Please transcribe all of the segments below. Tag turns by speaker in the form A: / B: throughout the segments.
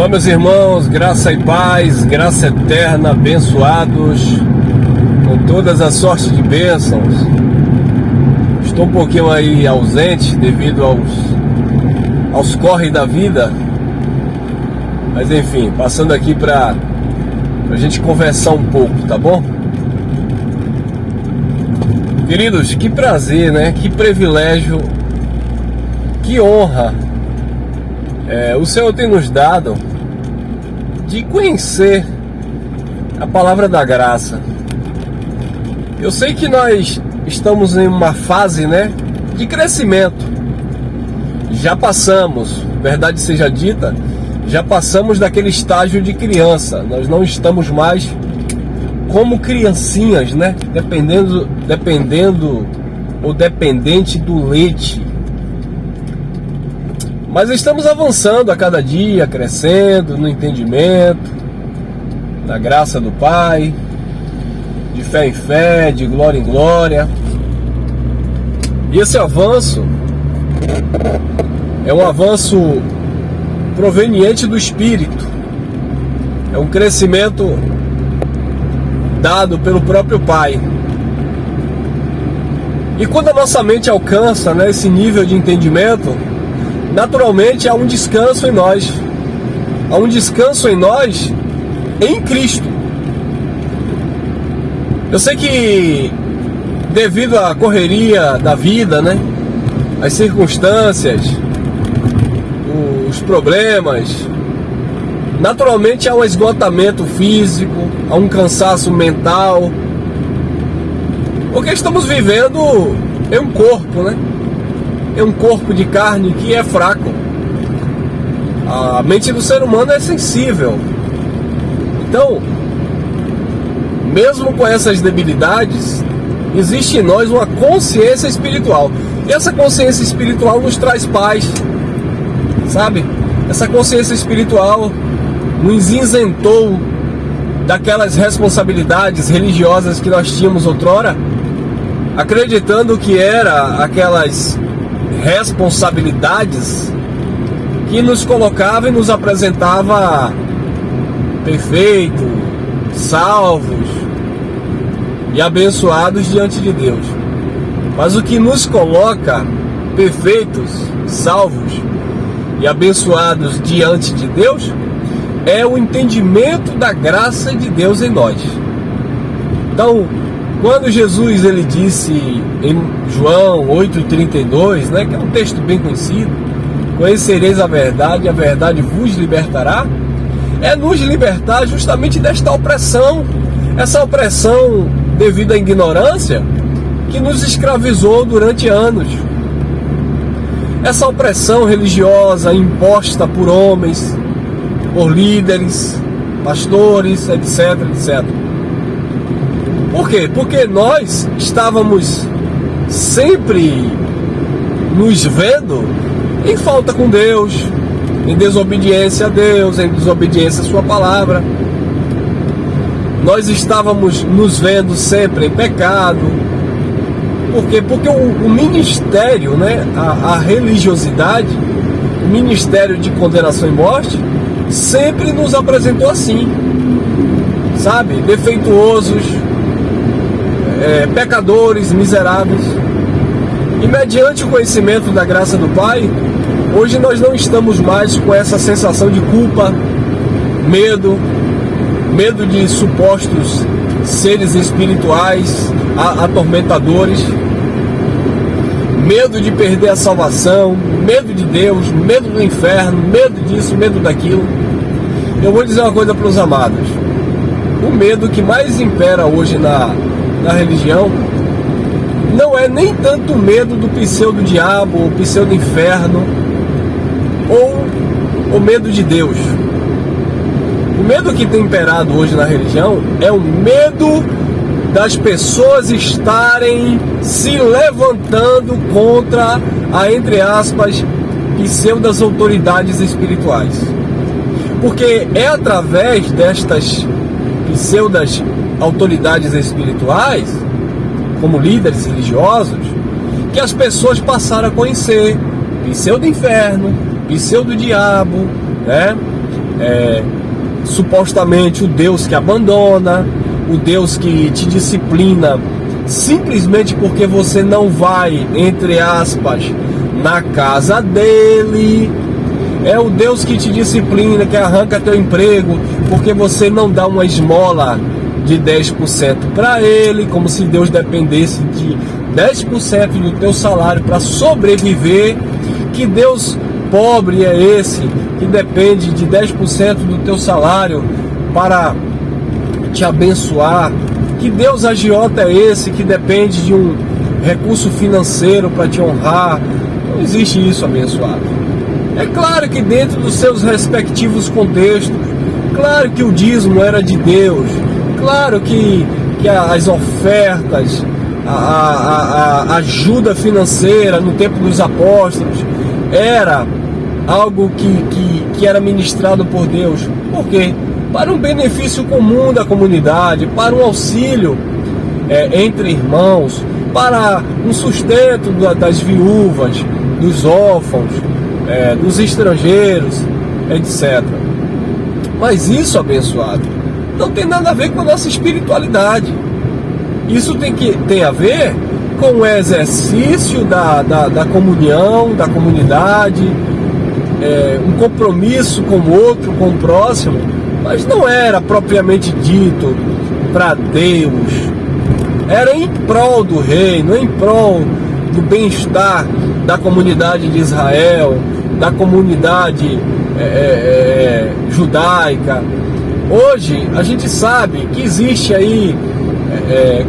A: Olá, meus irmãos, graça e paz, graça eterna, abençoados com todas as sortes de bênçãos. Estou um pouquinho aí ausente devido aos corre da vida, mas enfim, passando aqui para a gente conversar um pouco, tá bom? Queridos, que prazer, né? Que privilégio, que honra o Senhor tem nos dado de conhecer a palavra da graça. Eu sei que nós estamos em uma fase, né, de crescimento. Já passamos, verdade seja dita, já passamos daquele estágio de criança. Nós não estamos mais como criancinhas, né, dependendo ou dependente do leite. Mas estamos avançando a cada dia, crescendo no entendimento, na graça do Pai, de fé em fé, de glória em glória. E esse avanço é um avanço proveniente do Espírito. É um crescimento dado pelo próprio Pai. E quando a nossa mente alcança, né, esse nível de entendimento, naturalmente há um descanso em nós. Há um descanso em nós em Cristo. Eu sei que devido à correria da vida, né, as circunstâncias, os problemas, naturalmente há um esgotamento físico, há um cansaço mental, porque estamos vivendo em um corpo, né? É um corpo de carne que é fraco. A mente do ser humano é sensível. Então, mesmo com essas debilidades, existe em nós uma consciência espiritual. E essa consciência espiritual nos traz paz, sabe? Essa consciência espiritual nos isentou daquelas responsabilidades religiosas que nós tínhamos outrora, acreditando que era aquelas responsabilidades que nos colocava e nos apresentava perfeitos, salvos e abençoados diante de Deus. Mas o que nos coloca perfeitos, salvos e abençoados diante de Deus é o entendimento da graça de Deus em nós. Então, quando Jesus ele disse em João 8,32, né, que é um texto bem conhecido, conhecereis a verdade vos libertará, é nos libertar justamente desta opressão, essa opressão devido à ignorância que nos escravizou durante anos. Essa opressão religiosa imposta por homens, por líderes, pastores, etc, etc. Por quê? Porque nós estávamos sempre nos vendo em falta com Deus, em desobediência a Deus, em desobediência à sua palavra. Nós estávamos nos vendo sempre em pecado. Por quê? Porque o ministério, né, a religiosidade, o ministério de condenação e morte, sempre nos apresentou assim, sabe? Defeituosos, pecadores, miseráveis. E mediante o conhecimento da graça do Pai, hoje nós não estamos mais com essa sensação de culpa, medo de supostos seres espirituais atormentadores, medo de perder a salvação, medo de Deus, medo do inferno, medo disso, medo daquilo. Eu vou dizer uma coisa para os amados: o medo que mais impera hoje na religião não é nem tanto o medo do pseudo-diabo, ou pseudo-inferno, ou o medo de Deus. O medo que tem imperado hoje na religião é o medo das pessoas estarem se levantando contra a, entre aspas, pseudas autoridades espirituais. Porque é através destas pseudas autoridades espirituais, como líderes religiosos, que as pessoas passaram a conhecer pseudo-inferno, pseudo-diabo, né? supostamente o Deus que abandona, o Deus que te disciplina simplesmente porque você não vai, entre aspas, na casa dele. É o Deus que te disciplina, que arranca teu emprego porque você não dá uma esmola de 10% para ele, como se Deus dependesse de 10% do teu salário para sobreviver. Que Deus pobre é esse que depende de 10% do teu salário para te abençoar? Que Deus agiota é esse que depende de um recurso financeiro para te honrar? Não existe isso, abençoado. É claro que dentro dos seus respectivos contextos, claro que o dízimo era de Deus, claro que as ofertas, a ajuda financeira no tempo dos apóstolos era algo que era ministrado por Deus. Por quê? Para um benefício comum da comunidade, para um auxílio entre irmãos, para um sustento das viúvas, dos órfãos, dos estrangeiros, etc. Mas isso, abençoado, não tem nada a ver com a nossa espiritualidade. Isso tem a ver com o exercício da comunhão, da comunidade, um compromisso com o outro, com o próximo, mas não era propriamente dito para Deus. Era em prol do reino, em prol do bem-estar da comunidade de Israel, da comunidade judaica. Hoje a gente sabe que existe aí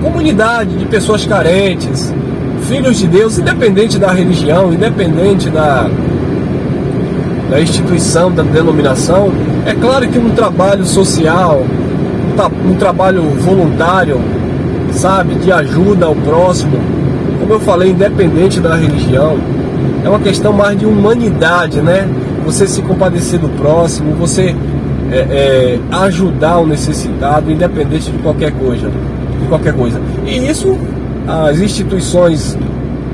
A: comunidade de pessoas carentes, filhos de Deus, independente da religião, independente da instituição, da denominação. É claro que um trabalho social, um trabalho voluntário, sabe, de ajuda ao próximo, como eu falei, independente da religião, é uma questão mais de humanidade, né? Você se compadecer do próximo, você ajudar o necessitado, independente de qualquer coisa. E isso, as instituições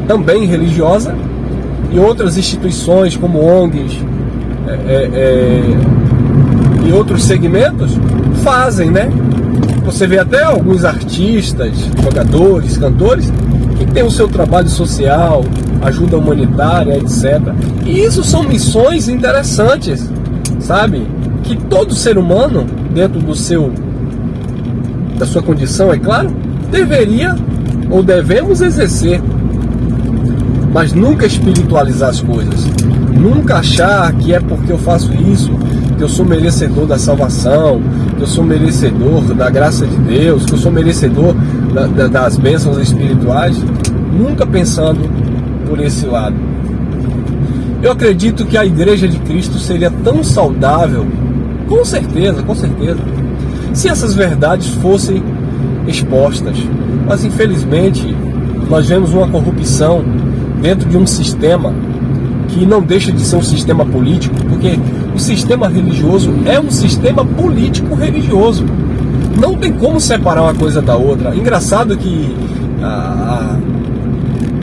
A: também religiosas e outras instituições como ONGs e outros segmentos fazem, né? Você vê até alguns artistas, jogadores, cantores que têm o seu trabalho social, ajuda humanitária, etc. E isso são missões interessantes, sabe? Que todo ser humano, dentro da sua condição, é claro, deveria ou devemos exercer. Mas nunca espiritualizar as coisas. Nunca achar que é porque eu faço isso que eu sou merecedor da salvação, que eu sou merecedor da graça de Deus, que eu sou merecedor das bênçãos espirituais. Nunca pensando por esse lado. Eu acredito que a Igreja de Cristo seria tão saudável, com certeza, se essas verdades fossem expostas. Mas infelizmente nós vemos uma corrupção dentro de um sistema que não deixa de ser um sistema político, porque o sistema religioso é um sistema político-religioso. Não tem como separar uma coisa da outra. Engraçado que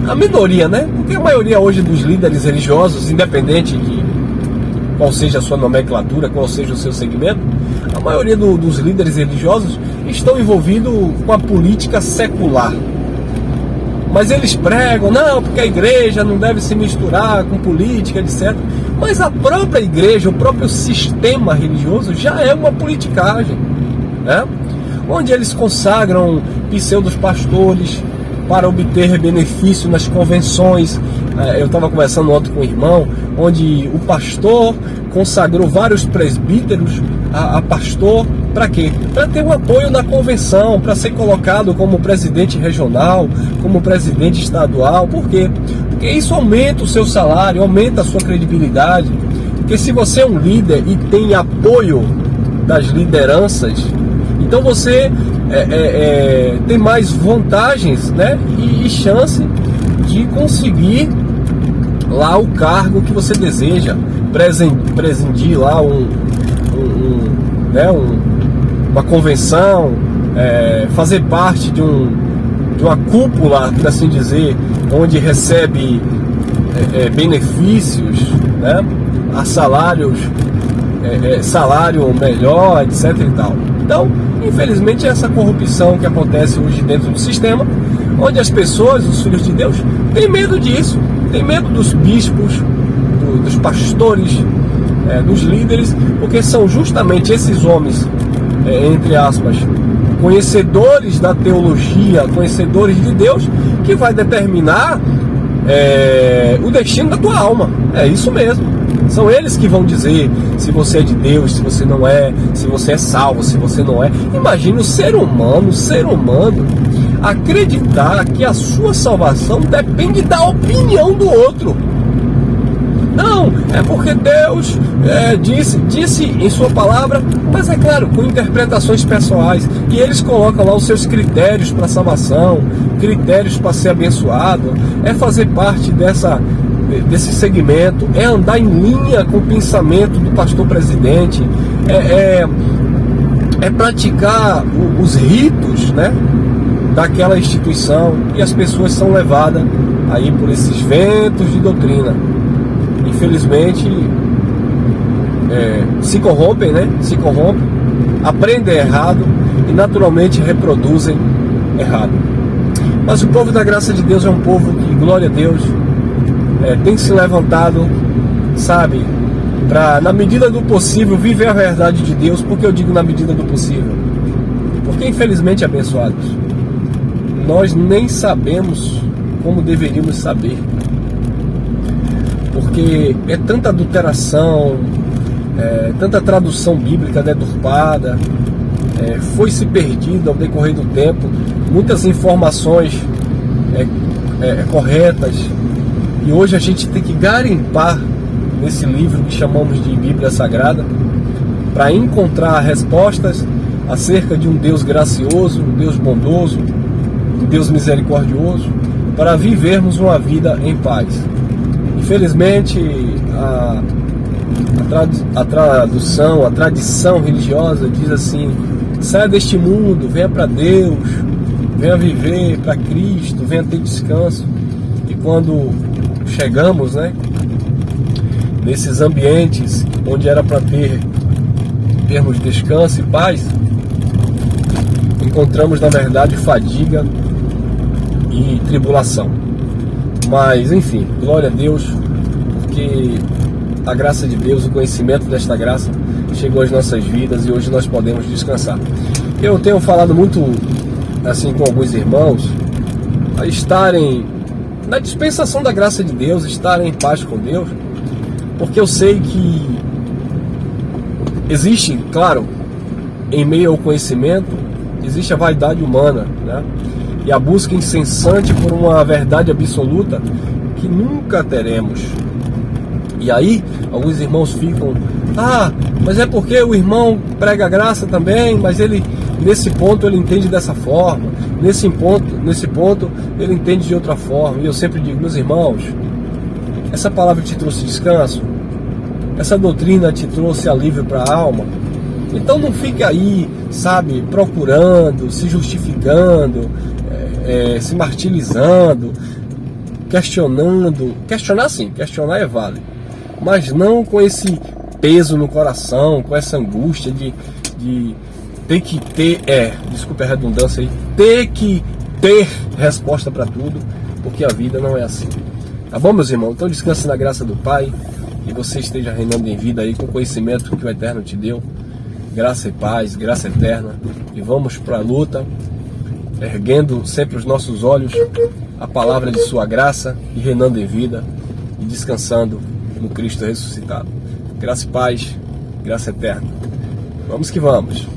A: a minoria, né? Porque a maioria hoje dos líderes religiosos, independente de qual seja a sua nomenclatura, qual seja o seu segmento, a maioria dos líderes religiosos estão envolvidos com a política secular. Mas eles pregam, não, porque a igreja não deve se misturar com política, etc. Mas a própria igreja, o próprio sistema religioso já é uma politicagem, né? Onde eles consagram pseudos pastores para obter benefício nas convenções. Eu estava conversando ontem com um irmão, onde o pastor consagrou vários presbíteros a pastor. Para quê? Para ter um apoio na convenção, para ser colocado como presidente regional, como presidente estadual. Por quê? Porque isso aumenta o seu salário, aumenta a sua credibilidade. Porque se você é um líder e tem apoio das lideranças, então você tem mais vantagens, né? E chance de conseguir lá o cargo que você deseja, presidir lá uma convenção, fazer parte de uma cúpula, por assim dizer, onde recebe benefícios, né, a salários salário melhor, etc e tal. Então, infelizmente, essa corrupção que acontece hoje dentro do sistema, onde as pessoas, os filhos de Deus, têm medo disso, têm medo dos bispos, dos pastores, dos líderes, porque são justamente esses homens, entre aspas, conhecedores da teologia, conhecedores de Deus, que vai determinar o destino da tua alma. É isso mesmo. São eles que vão dizer se você é de Deus, se você não é, se você é salvo, se você não é. Imagine o ser humano acreditar que a sua salvação depende da opinião do outro. Não, é porque Deus disse em sua palavra, mas é claro, com interpretações pessoais. E eles colocam lá os seus critérios para salvação, critérios para ser abençoado, é fazer parte desse segmento, é andar em linha com o pensamento do pastor presidente, é praticar os ritos, né, daquela instituição, e as pessoas são levadas aí por esses ventos de doutrina. Infelizmente se corrompem, né? Aprendem errado e naturalmente reproduzem errado. Mas o povo da graça de Deus é um povo que, glória a Deus, tem se levantado, sabe, para, na medida do possível, viver a verdade de Deus. Por que eu digo na medida do possível? Porque, infelizmente, abençoados, nós nem sabemos como deveríamos saber. Porque é tanta adulteração, tanta tradução bíblica deturpada, foi se perdida ao decorrer do tempo, muitas informações corretas, e hoje a gente tem que garimpar nesse livro que chamamos de Bíblia Sagrada, para encontrar respostas acerca de um Deus gracioso, um Deus bondoso, um Deus misericordioso, para vivermos uma vida em paz. Infelizmente, a tradução, a tradição religiosa diz assim: saia deste mundo, venha para Deus, venha viver para Cristo, venha ter descanso. E quando chegamos, né, nesses ambientes onde era para termos descanso e paz, encontramos na verdade fadiga e tribulação. Mas enfim, glória a Deus, porque a graça de Deus, o conhecimento desta graça chegou às nossas vidas e hoje nós podemos descansar. Eu tenho falado muito assim com alguns irmãos, a estarem na dispensação da graça de Deus, estarem em paz com Deus, porque eu sei que existe, claro, em meio ao conhecimento, existe a vaidade humana, né? E a busca incessante por uma verdade absoluta que nunca teremos. E aí, alguns irmãos ficam: mas é porque o irmão prega a graça também, mas ele, nesse ponto, ele entende dessa forma, nesse ponto, ele entende de outra forma. E eu sempre digo: meus irmãos, essa palavra te trouxe descanso? Essa doutrina te trouxe alívio para a alma? Então não fique aí, sabe, procurando, se justificando, se martirizando, questionando. Questionar sim, questionar é válido, mas não com esse peso no coração, com essa angústia de ter que ter, desculpa a redundância aí, ter que ter resposta para tudo, porque a vida não é assim. Tá bom, meus irmãos? Então descanse na graça do Pai, e você esteja reinando em vida aí com o conhecimento que o Eterno te deu. Graça e paz, graça eterna, e vamos para a luta, erguendo sempre os nossos olhos à palavra de sua graça e reinando em vida e descansando no Cristo ressuscitado. Graça e paz, graça eterna. Vamos que vamos.